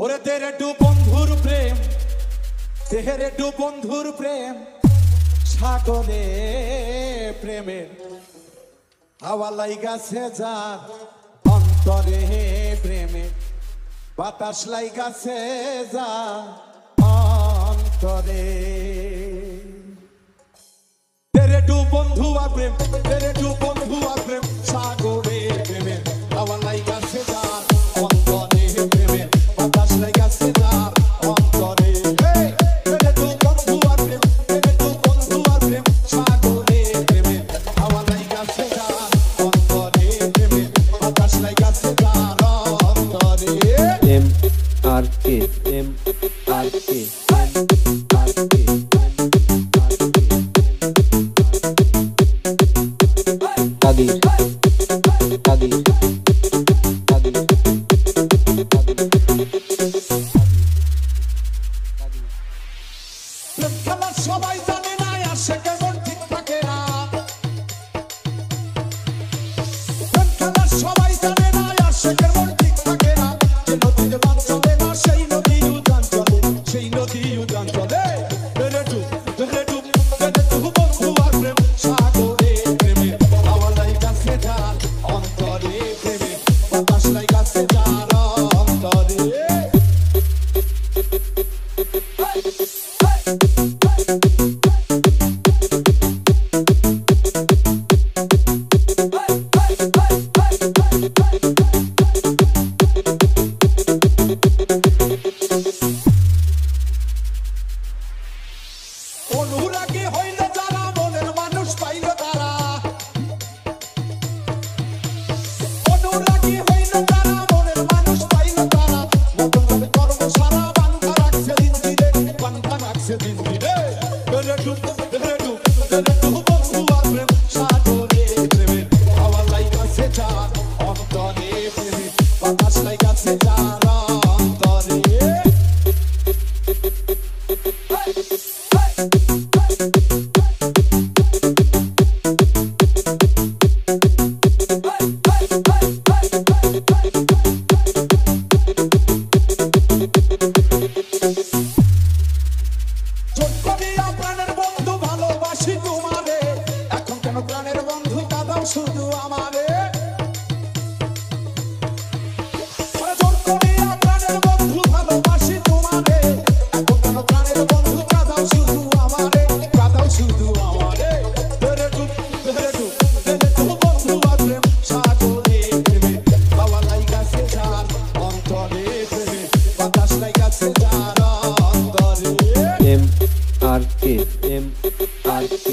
ওরে তেরে টু বন্ধুর প্রেম, তেরে টু বন্ধুর প্রেম, সাগরে প্রেমের হাওয়া লাইগাছে যার অন্তরে প্রেমের বাতাস লাইগাছে যার অন্তরে। তেরে টু বন্ধু আর প্রেম, তেরে টু বন্ধু আর প্রেম, সাগরে প্রেমের হাওয়া লাইগাছে যার অন্তরে প্রেমের বাতাস লাইগাছে যার অন্তরে। তেরে টু বন্ধু আর প্রেম, তেরে টু বন্ধু আর প্রেম, সাগরে প্রেমের হাওয়া লাইগাছে যার অন্তরে প্রেমের বাতাস লাইগাছে যার অন্তরে। MRK কাদির খেলা সবাই জানে না আসে কেমন ঠিক থাকে না, খেলা সবাই জানে না আসে কেমন ঠিক থাকে না, যে নদীতে বান চলে না সেই নদী উদান চলে, সেই নদী উদান চলে। তেরে টু বন্ধু আর প্রেম, সাগরে প্রেমে হাওয়া লাইগাছে যার অন্তরে প্রেমে বাতাস লাইগাছে যার অন্তরে। অনুরাগী হইল যারা মনের মানুষ পাইল তারা, অনুরাগী হইল যারা মনের মানুষ পাইল তারা, নতুন ভাবে কর্ম সারা বান্ধা রাখছে দিন দিনে, বান্ধা রাখছে দিন দিনে। তেরে টু বন্ধু আর প্রেম, সাগরে প্রেমে হাওয়া লাইগাছে যার অন্তরে প্রেমে বাতাস লাইগাছে যার অন্তরে। প্রাণের বন্ধু ভালোবাসি তোমারে, এখন কেন প্রাণের বন্ধু কাঁদাও শুধু আমারে। প্রাণের বন্ধু ভালোবাসি তোমারে, এখন কেন প্রাণের বন্ধু কাঁদাও শুধু আমারে, কাঁদাও শুধু আমারে। তেরে টু বন্ধু আর প্রেম, সাগরে প্রেমে হাওয়া লাইগাছে যার অন্তরে প্রেমে বাতাস লাইগাছে যার অন্তরে। MRK